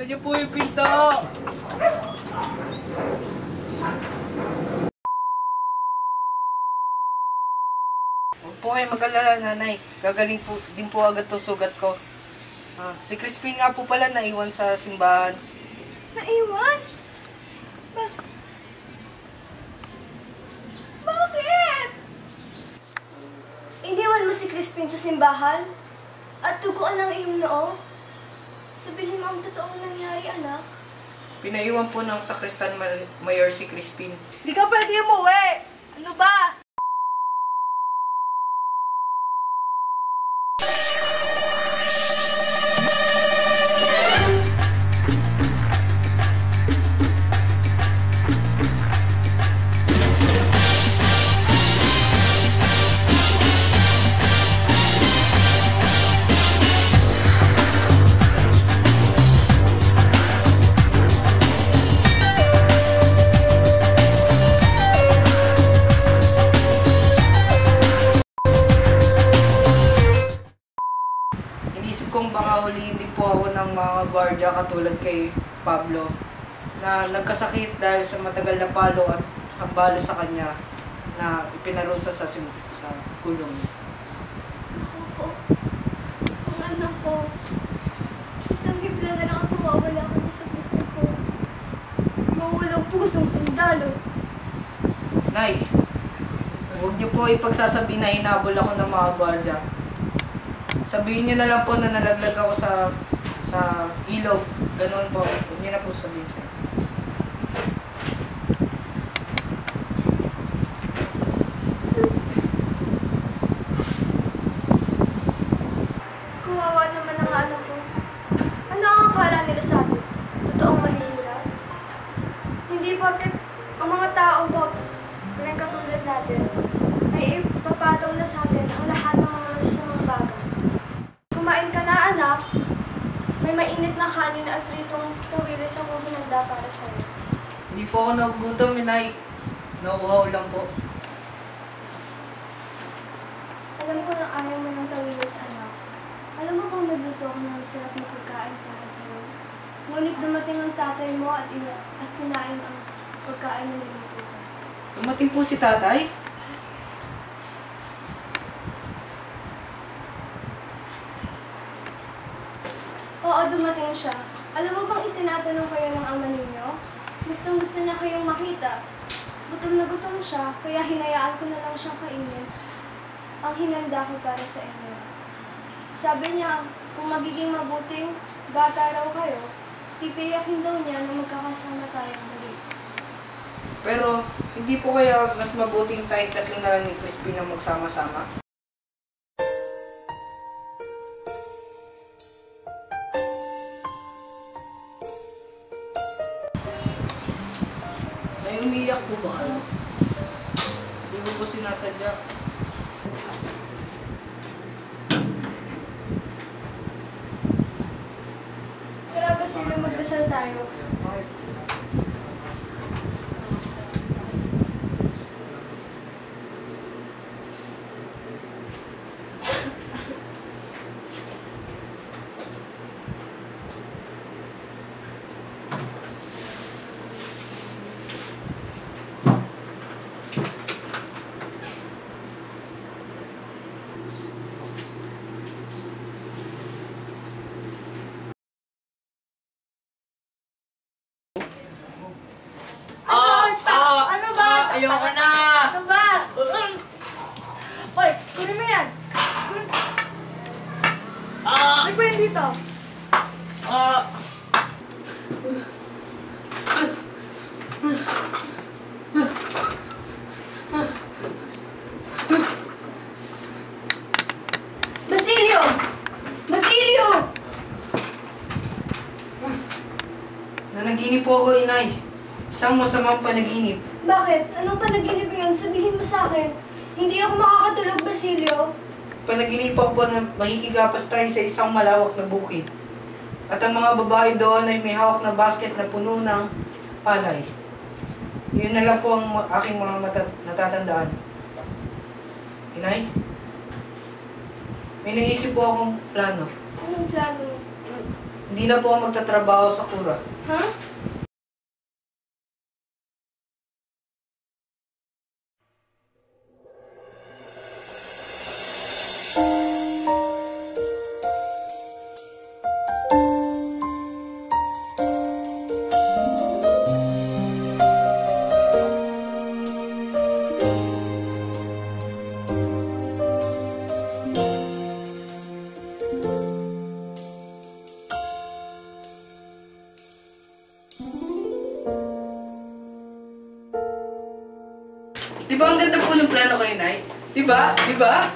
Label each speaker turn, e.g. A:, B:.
A: niyo po yung pinto! Huwag po kayo mag-alala, nanay. Gagaling po din po agad to sugat ko. Si Crispin nga po pala naiwan sa simbahan.
B: Naiwan? Bakit? Iniwan mo si Crispin sa simbahan? At tuguan ang iyong noo? Sabihin mo ang totoong nangyari, anak.
A: Pinaiwan po ng sakristan mayor si Crispin.
C: Di ka pwede umuwi! Ano ba?
A: Inisip kong baka huliin din po ako ng mga gwardiya katulad kay Pablo na nagkasakit dahil sa matagal na palo at hambalo sa kanya na ipinarusa sa kulong.
B: Ako po, ang anak ko, isang hibla na lang at mawawala kami sa buhay ko. Mawawalang pusong sundalo.
A: Nay, huwag niyo po ipagsasabi na hinabol ako ng mga gwardiya. Sabihin niyo na lang po na nalaglag ako sa ilog. Ganoon po. Huwag niyo na po sabihin sa'yo.
B: Kawawa naman ang anak ko. Ano ang akala nila sa atin? Totoong mahihirap? Hindi porket ang mga taong na katulad natin ay ipapataw na sa atin ang lahat ng mga masasamang bagay. Kumain ka na, anak. May mainit na kanin at pritong tawilis ang hinanda para sa'yo.
A: Hindi po ako nagugutom, Nay. Nauuhaw lang po.
B: Alam ko na ayaw mo ng tawilis, anak. Alam mo bang nagluto ako ng masarap na pagkain para sa'yo? Ngunit dumating ang tatay mo at kinain ang pagkain na nagluto ko.
A: Dumating po si tatay?
B: Oo, dumating siya. Alam mo bang itinatanong kayo ng ama ninyo? Gustong-gusto niya kayong makita. Gutom na gutom siya, kaya hinayaan ko na lang siyang kainin ang hinanda ko para sa inyo. Sabi niya, kung magiging mabuting bata raw kayo, titiyakin daw niya na magkakasama tayong muli.
A: Pero, hindi po kaya mas mabuting tayong tatlo na lang ni Crispin na magsama-sama? Ay, umiyak po ba kayo? Hindi ko po sinasadya.
B: Tara ba sila magdasal tayo?
C: Ano ba?
A: Ayoko na!
C: Ano ba? Hoy, kunin mo yan! Ano ba yan dito?
B: Basilio! Basilio!
A: Nanaginip po ako, Inay. Isang masamang panaginip.
B: Bakit? Anong panaginip yun? Sabihin mo sa akin. Hindi ako makakatulog, Basilio.
A: Panaginip ako po na makikigapas tayo sa isang malawak na bukid. At ang mga babae doon ay may hawak na basket na puno ng palay. Yun na lang po ang aking mga natatandaan. Inay, may naisip po akong plano.
B: Anong plano mo?
A: Hindi na po ako magtatrabaho sa kura.
B: Ha?
A: Di ba ang ganda po ng plano kayo, Nay? Di ba? Di ba?